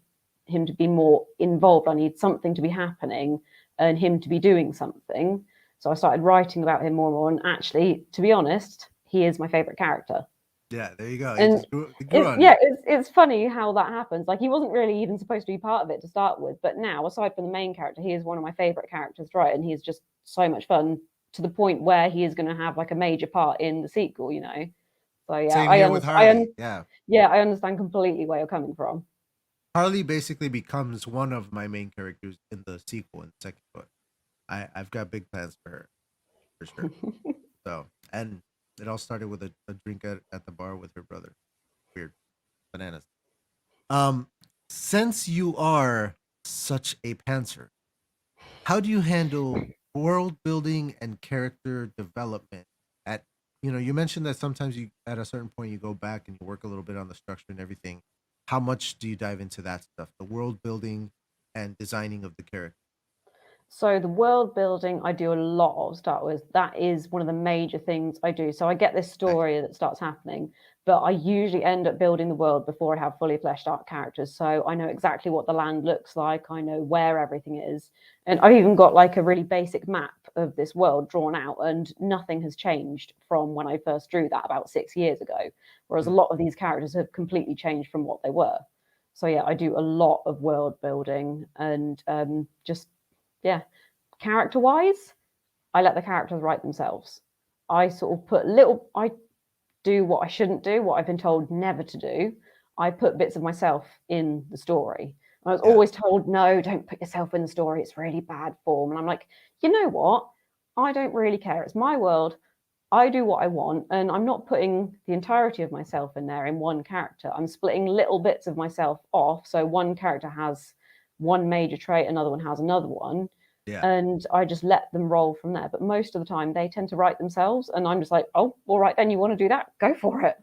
him to be more involved. I need something to be happening. and him to be doing something. So I started writing about him more and more. And actually, to be honest, he is my favorite character. Yeah, there you go. He And just grew on yeah, you. it's funny how that happens. Like, he wasn't really even supposed to be part of it to start with, but now, aside from the main character, he is one of my favorite characters, right? And he's just so much fun, to the point where he is going to have like a major part in the sequel, you know. So yeah, Same here with Harley. Yeah. yeah, I understand completely where you're coming from. Harley basically becomes one of my main characters in the sequel in the second book. I've got big plans for her, for sure. So, and it all started with a drink at the bar with her brother. Weird. Bananas. Um, since you are such a pantser, how do you handle world building and character development at, you mentioned that sometimes you at a certain point you go back and you work a little bit on the structure and everything. How much do you dive into that stuff, the world building and designing of the character? So the world building I do a lot of start with. That is one of the major things I do. So I get this Nice. story that starts happening, but I usually end up building the world before I have fully fleshed out characters. So I know exactly what the land looks like. I know where everything is. And I've even got like a really basic map of this world drawn out, and nothing has changed from when I first drew that about 6 years ago. Whereas a Mm. lot of these characters have completely changed from what they were. So yeah, I do a lot of world building, and just yeah, character wise, I let the characters write themselves. I sort of I do what I shouldn't do, what I've been told never to do. I put bits of myself in the story. I was Yeah. always told, no, don't put yourself in the story. It's really bad form. And I'm like, you know what? I don't really care. It's my world. I do what I want. And I'm not putting the entirety of myself in there in one character. I'm splitting little bits of myself off. So one character has one major trait, another one has another one, Yeah. and I just let them roll from there. But most of the time, they tend to write themselves, and I'm just like, oh, all right, then you want to do that? Go for it.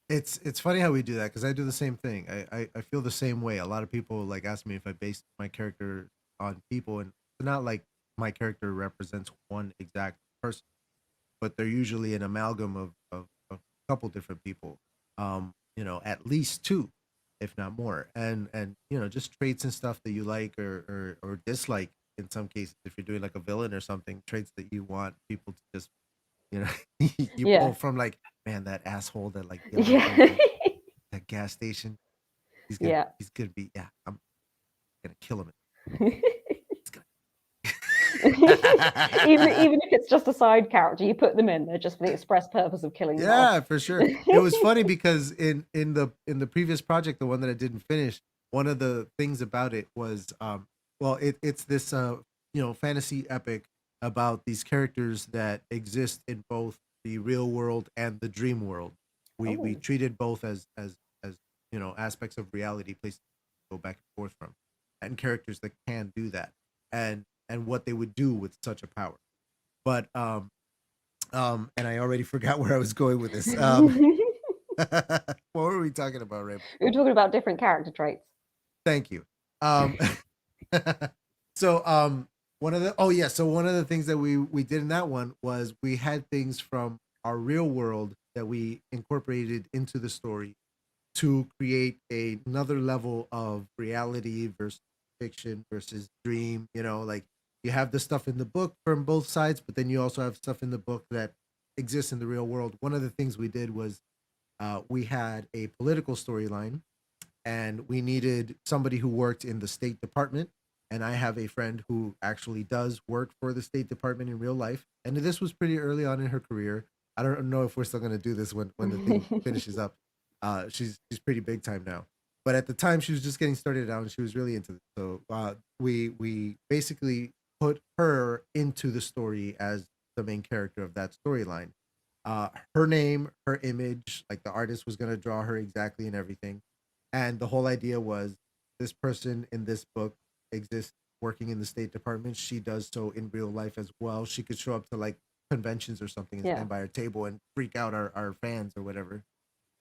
It's funny how we do that because I do the same thing. I feel the same way. A lot of people like ask me if I base my character on people, and it's not like my character represents one exact person, but they're usually an amalgam of a couple different people. At least two, if not more, and just traits and stuff that you like or dislike in some cases. If you're doing like a villain or something, traits that you want people to just you know you Yeah. pull from, like, man, that asshole that like yelled at me Yeah. at that gas station. He's gonna Yeah. he's gonna be yeah. I'm gonna kill him. Even if it's just a side character, you put them in there just for the express purpose of killing them off. Yeah, for sure. It was funny because in the previous project, the one that I didn't finish, one of the things about it was it's this fantasy epic about these characters that exist in both the real world and the dream world. We Oh. treated both as aspects of reality, places to go back and forth from, and characters that can do that, and what they would do with such a power. But and I already forgot where I was going with this. What were we talking about, Ray? We were talking about different character traits. Thank you. Um, so one of the things that we did in that one was we had things from our real world that we incorporated into the story to create another level of reality versus fiction versus dream. Like, you have the stuff in the book from both sides, but then you also have stuff in the book that exists in the real world. One of the things we did was we had a political storyline, and we needed somebody who worked in the State Department. And I have a friend who actually does work for the State Department in real life. And this was pretty early on in her career. I don't know if we're still going to do this when the thing finishes up. She's pretty big time now. But at the time, she was just getting started out, and she was really into it. So we basically put her into the story as the main character of that storyline. Her name, her image, like the artist was going to draw her exactly and everything. And the whole idea was, this person in this book exists working in the State Department. She does so in real life as well. She could show up to like conventions or something and stand by her table and freak out our fans or whatever.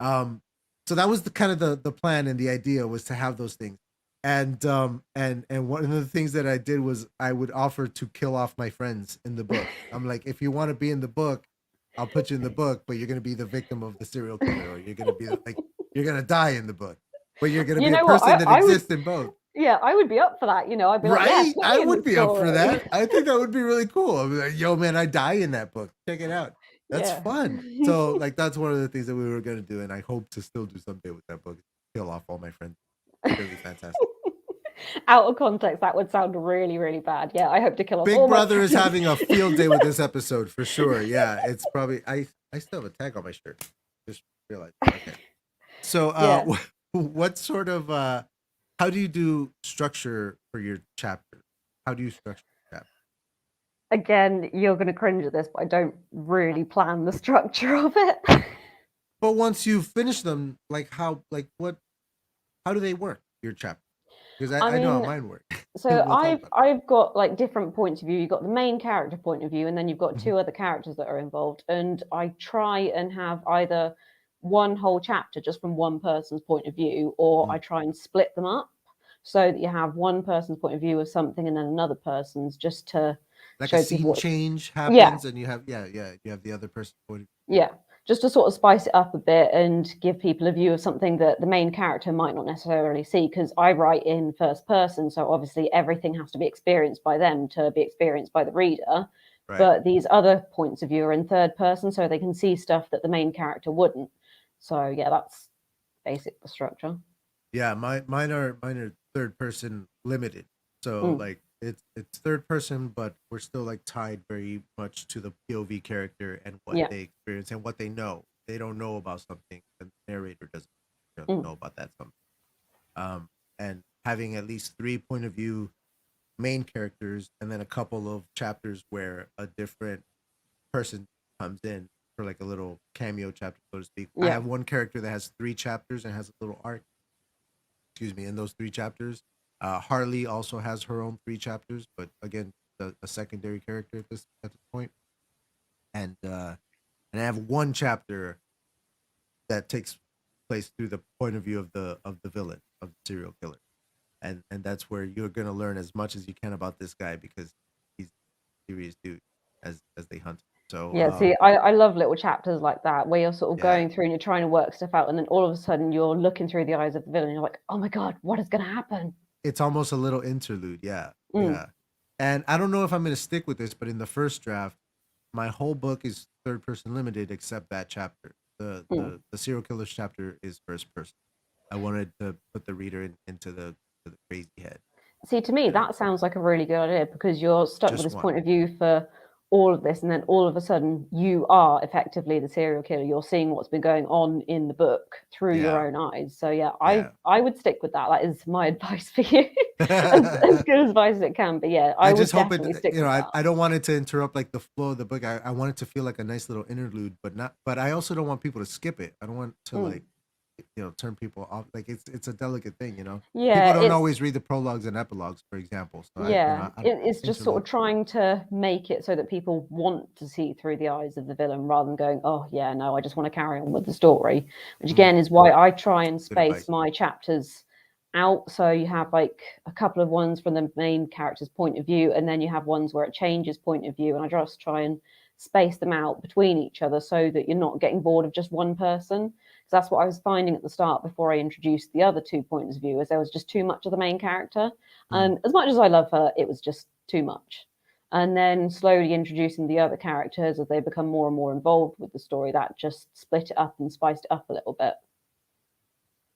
So that was the kind of the plan, and the idea was to have those things. And one of the things that I did was I would offer to kill off my friends in the book. I'm like, if you want to be in the book, I'll put you in the book, but you're going to be the victim of the serial killer, or you're going to be like, you're going to die in the book, but you're going to be a person that exists in both. Yeah, I would be up for that. I'd be like, yeah, Right? put me I in would the be up for story. that. I think that would be really cool. I'd be like, yo, man, I die in that book. Check it out. That's Yeah. fun. So, like, that's one of the things that we were going to do. And I hope to still do someday with that book. Kill off all my friends. It's really fantastic. Out of context, that would sound really, really bad. Yeah, I hope to kill off Big all my Brother is friends. having a field day with this episode for sure. Yeah, it's probably, I still have a tag on my shirt. Just realized. Okay. So, Yeah. what sort of, how do you do structure for your chapter? How do you structure your chapter? Again, you're going to cringe at this, but I don't really plan the structure of it. But once you finish them, like how do they work, your chapter? Because I know how mean, mine work. so We'll talk about it. I've got like different points of view. You've got the main character point of view, and then you've got Mhm. two other characters that are involved. And I try and have either one whole chapter just from one person's point of view, or I try and split them up so that you have one person's point of view of something and then another person's, just to Like a show people scene what. change Yeah, happens, and you have you have the other person point of view. yeah, just to sort of spice it up a bit and give people a view of something that the main character might not necessarily see, because I write in first person, so obviously everything has to be experienced by them to be experienced by the reader. Right. But these other points of view are in third person, so they can see stuff that the main character wouldn't. So yeah, that's basic the structure. Yeah, mine are third person limited. So like it's third person, but we're still like tied very much to the POV character and what Yeah. they experience and what they know. They don't know about something, and the narrator doesn't know about that something. And having at least 3 point of view main characters, and then a couple of chapters where a different person comes in for like a little cameo chapter, so to speak. I Yeah. have one character that has 3 chapters and has a little arc. Excuse me, in those 3 chapters. Harley also has her own 3 chapters, but again, a secondary character at this point. And I have one chapter that takes place through the point of view of the villain, of the serial killer. And that's where you're gonna learn as much as you can about this guy, because he's a serious dude as they hunt him. So Yeah, see, I love little chapters like that where you're sort of Yeah. going through and you're trying to work stuff out, and then all of a sudden you're looking through the eyes of the villain and you're like, oh my God, what is going to happen? it's almost a little interlude, yeah. Mm. Yeah. And I don't know if I'm gonna stick with this, but in the first draft, my whole book is third person limited except that chapter. The serial killers chapter is first person. I wanted to put the reader into the crazy head. See, to me, that sounds like a really good idea, because you're stuck with Just this one. point of view for all of this, and then all of a sudden you are effectively the serial killer. You're seeing what's been going on in the book through your Yeah. own eyes. So yeah, Yeah. I would stick with that. That is my advice for you. as good advice as it can be. Yeah, I would just hope definitely it, stick with that. I don't want it to interrupt like the flow of the book. I want it to feel like a nice little interlude, but I also don't want people to skip it. I don't want to like, turn people off. Like it's a delicate thing, Yeah, people don't always read the prologues and epilogues, for example. So it's just sort of trying to make it so that people want to see through the eyes of the villain, rather than going, oh yeah, no, I just want to carry on with the story, which again is why I try and space my chapters out. So you have like a couple of ones from the main character's point of view, and then you have ones where it changes point of view, and I just try and space them out between each other so that you're not getting bored of just one person. Because that's what I was finding at the start before I introduced the other 2 points of view, is there was just too much of the main character. And as much as I love her, it was just too much. And then slowly introducing the other characters as they become more and more involved with the story, that just split it up and spiced it up a little bit.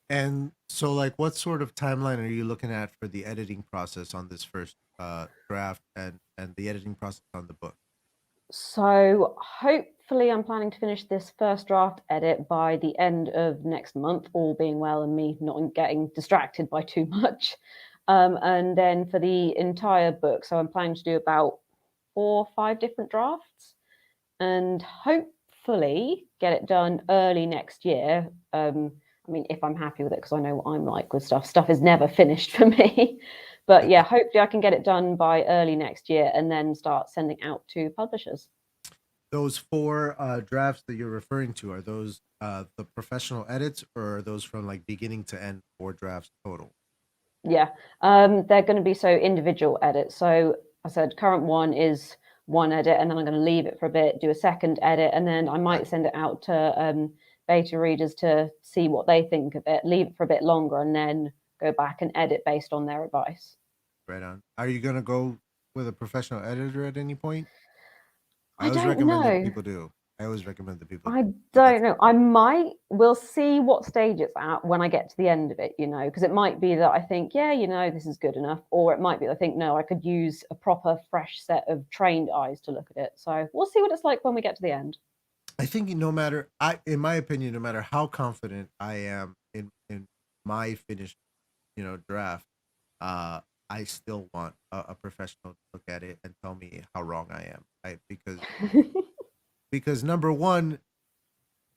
And so, like, what sort of timeline are you looking at for the editing process on this first draft, and the editing process on the book? So hopefully I'm planning to finish this first draft edit by the end of next month, all being well and me not getting distracted by too much. And then for the entire book, so I'm planning to do about 4 or 5 different drafts, and hopefully get it done early next year. I mean, if I'm happy with it, because I know what I'm like with stuff. Stuff is never finished for me. But yeah, hopefully I can get it done by early next year and then start sending out to publishers. Those 4 drafts that you're referring to, are those the professional edits, or are those from like beginning to end 4 drafts total? Yeah, they're going to be so individual edits. So I said current one is one edit, and then I'm going to leave it for a bit, do a second edit, and then I might send it out to beta readers to see what they think of it, leave it for a bit longer, and then go back and edit based on their advice. Right on. Are you gonna go with a professional editor at any point? I I always don't recommend that know. people do. I always recommend that people I do. don't know. I might. We'll see what stage it's at when I get to the end of it, because it might be that I think, yeah, this is good enough. Or it might be that I think, no, I could use a proper, fresh set of trained eyes to look at it. So we'll see what it's like when we get to the end. I think in my opinion, no matter how confident I am in my finished, draft, I still want a professional to look at it and tell me how wrong I am. Because number one,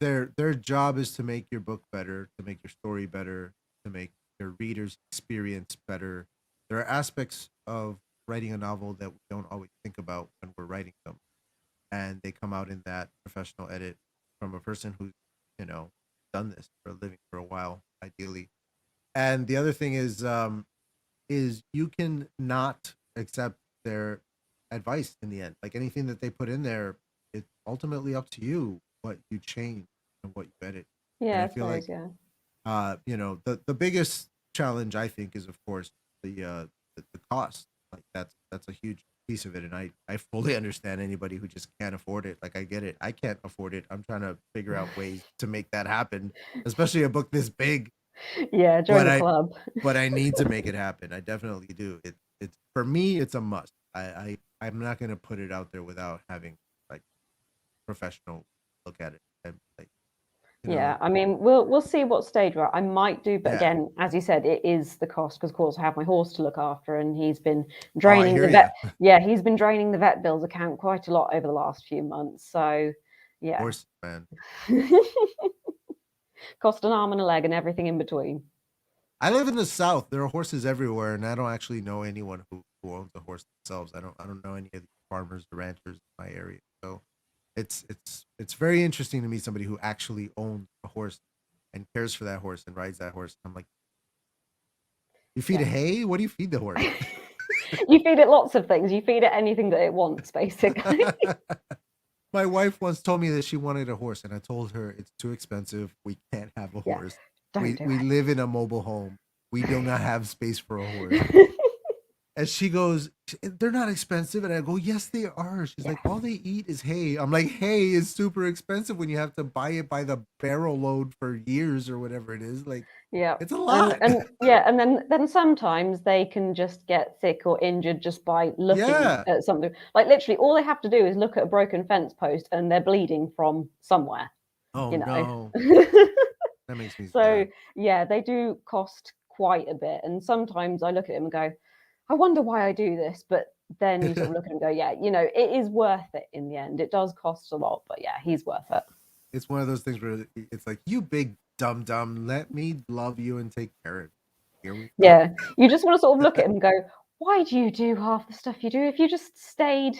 their job is to make your book better, to make your story better, to make your readers' experience better. There are aspects of writing a novel that we don't always think about when we're writing them, and they come out in that professional edit from a person who's done this for a living for a while, ideally. And the other thing is you can not accept their advice in the end. Like anything that they put in there, it's ultimately up to you what you change and what you edit. And Yeah, I I feel suppose, like yeah. the biggest challenge I think is of course the cost. Like that's a huge piece of it, and I fully understand anybody who just can't afford it. Like I get it. I can't afford it. I'm trying to figure out ways to make that happen, especially a book this big. Yeah, join But the I club. but I need to make it happen. I definitely do. It's for me it's a must. I'm not gonna put it out there without having like professional look at it and like Yeah, I mean, we'll see what stage we're at. I might do, but yeah. again, as you said, it is the cost because, of course, I have my horse to look after, and he's been Oh, I draining hear the you. vet. Yeah, he's been draining the vet bills account quite a lot over the last few months. So, yeah, Horse man. cost an arm and a leg and everything in between. I live in the South. There are horses everywhere, and I don't actually know anyone who owns a horse themselves. I don't know any of the farmers or ranchers in my area. So it's very interesting to meet somebody who actually owns a horse and cares for that horse and rides that horse. I'm like, you feed Yeah. it hay? What do you feed the horse? You feed it lots of things. You feed it anything that it wants, basically. My wife once told me that she wanted a horse, and I told her it's too expensive. We can't have a Yeah, horse. don't We do live in a mobile home. We do not have space for a horse. it. And she goes, they're not expensive. And I go, yes, they are. She's like, all they eat is hay. I'm like, hay is super expensive when you have to buy it by the barrel load for years or whatever it is. Like, Yeah. it's a lot. And then sometimes they can just get sick or injured just by looking Yeah. at something. Like literally all they have to do is look at a broken fence post and they're bleeding from somewhere, Oh, you know. no. That makes me So sad. yeah, they do cost quite a bit. And sometimes I look at them and go, I wonder why I do this. But then you sort of look at them and go, yeah, it is worth it in the end. It does cost a lot, but yeah, he's worth it. It's one of those things where it's like, you big dumb, let me love you and take care of you. Here we go. Yeah, you just want to sort of look at him and go, why do you do half the stuff you do? If you just stayed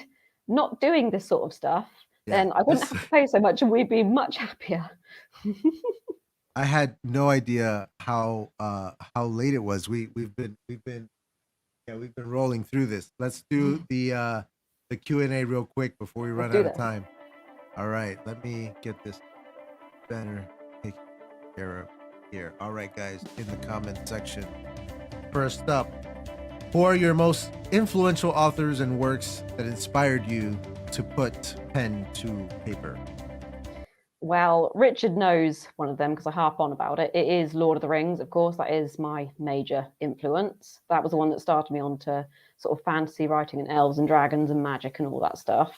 not doing this sort of stuff, Yeah. then I wouldn't have to pay so much and we'd be much happier. I had no idea how late it was. We've been rolling through this. Let's do the Q&A real quick before we run do out of this. time. All right, let me get this banner taken care of here. All right, guys, in the comment section. First up, who are your most influential authors and works that inspired you to put pen to paper? Well, Richard knows one of them because I harp on about it. It is Lord of the Rings, of course. That is my major influence. That was the one that started me on to sort of fantasy writing and elves and dragons and magic and all that stuff.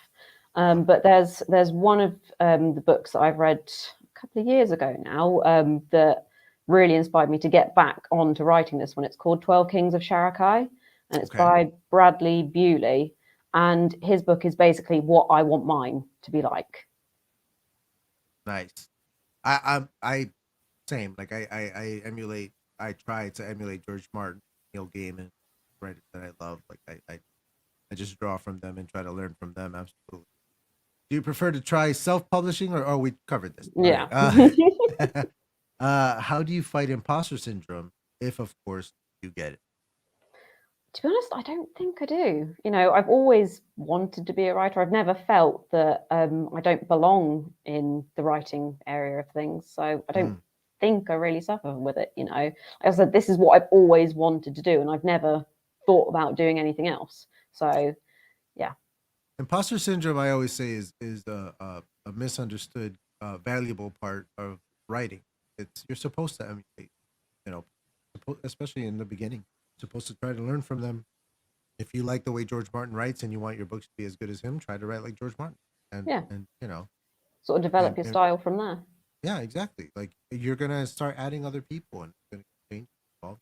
But there's one of the books that I've read a couple of years ago now that really inspired me to get back on to writing this one. It's called 12 Kings of Sharakai, and it's by Bradley Bewley. And his book is basically what I want mine to be like. Nice. I same. Like I emulate. I try to emulate George Martin, Neil Gaiman, writers that I love. Like I just draw from them and try to learn from them. Absolutely. Do you prefer to try self-publishing or we covered this? Yeah. Right. How do you fight imposter syndrome if, of course, you get it? To be honest, I don't think I do. I've always wanted to be a writer. I've never felt that I don't belong in the writing area of things. So I don't think I really suffer with it. You know, like I said, this is what I've always wanted to do, and I've never thought about doing anything else. So, yeah. Imposter syndrome, I always say, is a misunderstood, valuable part of writing. It's you're supposed to emulate, you know, especially in the beginning. You're supposed to try to learn from them. If you like the way George Martin writes and you want your books to be as good as him, try to write like George Martin, Yeah. and you know, Sort of develop your and style from there. yeah, exactly. Like you're gonna start adding other people, and it's gonna change. Well,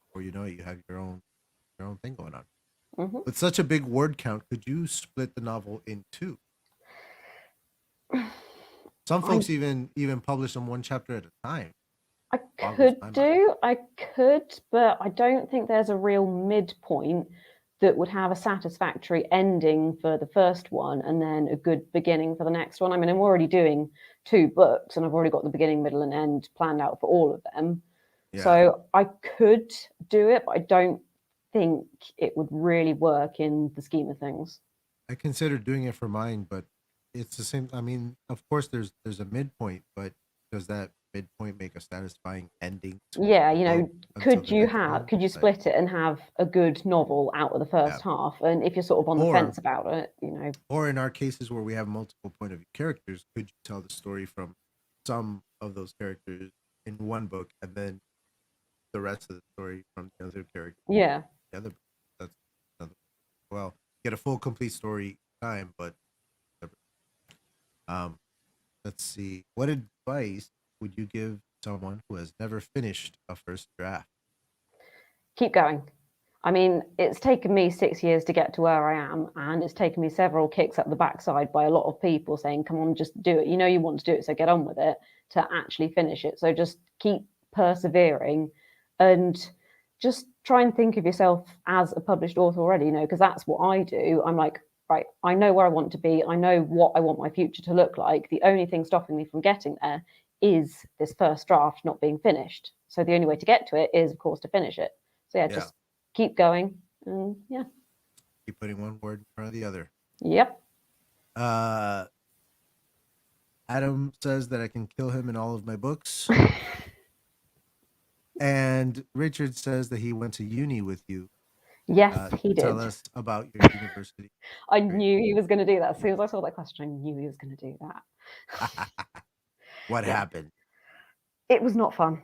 before you know it, you have your own thing going on. Hmm. With such a big word count, could you split the novel in two? Some I folks even publish them one chapter at a time. I Boggles could my mind. do, I could, but I don't think there's a real midpoint that would have a satisfactory ending for the first one and then a good beginning for the next one. I mean, I'm already doing 2 books and I've already got the beginning, middle, and end planned out for all of them. Yeah. So I could do it, but I don't think it would really work in the scheme of things. I considered doing it for mine, but it's the same. I mean, of course, there's a midpoint, but does that midpoint make a satisfying ending to Yeah, you the know, book until the next one? could you Like, split it and have a good novel out of the first yeah. half? And if you're sort of on the Or fence about it, you know, or in our cases where we have multiple point of view characters, could you tell the story from some of those characters in one book and then the rest of the story from the other character? yeah. The other book? That's another. Well, get a full complete story each time, but um, let's see. What advice would you give someone who has never finished a first draft? Keep going. I mean, it's taken me 6 years to get to where I am, and it's taken me several kicks up the backside by a lot of people saying, come on, just do it. You know you want to do it, so get on with it, to actually finish it. So just keep persevering and just try and think of yourself as a published author already, you know, because that's what I do. I'm like, right, I know where I want to be. I know what I want my future to look like. The only thing stopping me from getting there is this first draft not being finished. So the only way to get to it is, of course, to finish it. So yeah, just keep going. And yeah. Keep putting one word in front of the other. Yep. Adam says that I can kill him in all of my books. And Richard says that he went to uni with you. Yes, he did. Tell us about your university. I knew he was going to do that. As soon as I saw that question, I knew he was going to do that. What happened? It was not fun.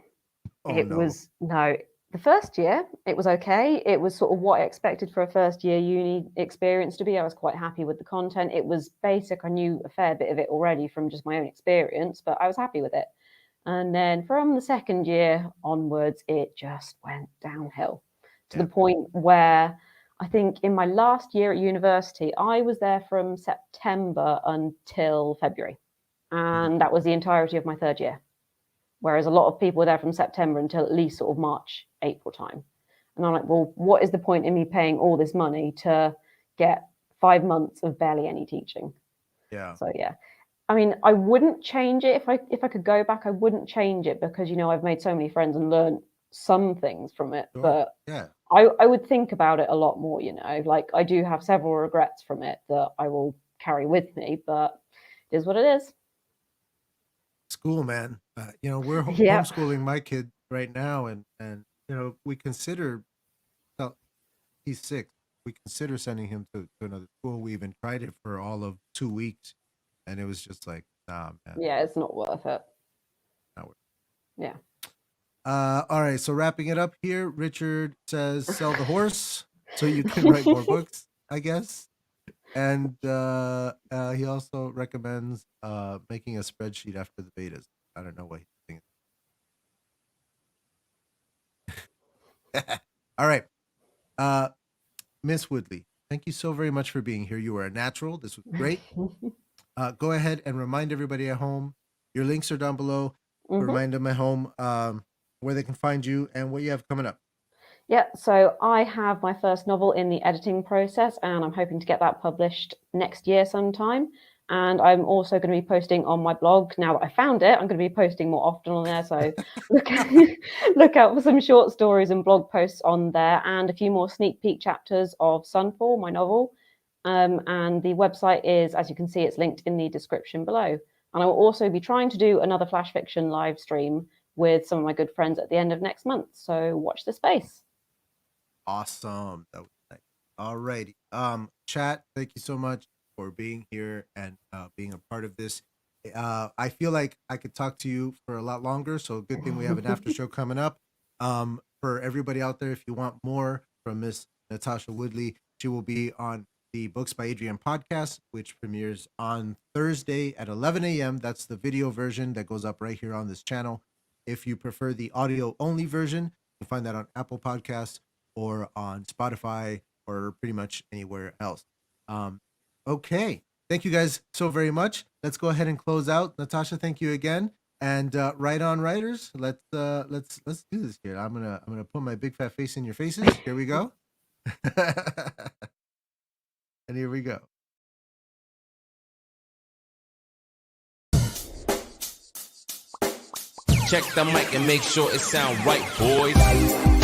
Oh, It no. was, no. The first year, it was okay. It was sort of what I expected for a first year uni experience to be. I was quite happy with the content. It was basic. I knew a fair bit of it already from just my own experience, but I was happy with it. And then from the second year onwards, it just went downhill to the point where I think in my last year at university, I was there from September until February. And that was the entirety of my third year. Whereas a lot of people were there from September until at least sort of March, April time. And I'm like, well, what is the point in me paying all this money to get 5 months of barely any teaching? Yeah. So yeah. I mean, I wouldn't change it if I could go back. I wouldn't change it because, you know, I've made so many friends and learned some things from it. Sure. But yeah, I would think about it a lot more, you know. Like I do have several regrets from it that I will carry with me, but it is what it is. school, man. You know, we're Yeah. homeschooling my kid right now, and you know, we consider. Well, he's 6. We consider sending him to another school. We even tried it for all of 2 weeks, and it was just like, nah, man. Yeah, it's not worth it. Not worth it. Yeah. All right, so wrapping it up here, Richard says sell the horse so you can write more books, I guess. And he also recommends making a spreadsheet after the betas. I don't know what he's thinking. All right. Miss Woodley, thank you so very much for being here. You were a natural. This was great. Go ahead and remind everybody at home. Your links are down below. Remind them at home where they can find you and what you have coming up. Yeah, so I have my first novel in the editing process, and I'm hoping to get that published next year sometime. And I'm also going to be posting on my blog. Now that I found it, I'm going to be posting more often on there. So look out for some short stories and blog posts on there, and a few more sneak peek chapters of Sunfall, my novel. And the website is, as you can see, it's linked in the description below. And I will also be trying to do another flash fiction live stream with some of my good friends at the end of next month. So watch the space. Awesome. That was nice. All righty. Chat, thank you so much for being here and being a part of this. I feel like I could talk to you for a lot longer, so good thing we have an after show coming up. For everybody out there, if you want more from Miss Natassha Woodley, she will be on the Books by Adrian podcast, which premieres on Thursday at 11 a.m. That's the video version that goes up right here on this channel. If you prefer the audio only version, you can find that on Apple Podcasts or on Spotify or pretty much anywhere else. Okay. Thank you guys so very much. Let's go ahead and close out. Natassha, thank you again. And Right On Writers, let's do this here. I'm gonna put my big fat face in your faces. Here we go. And here we go. Check the mic and make sure it sound right, boys.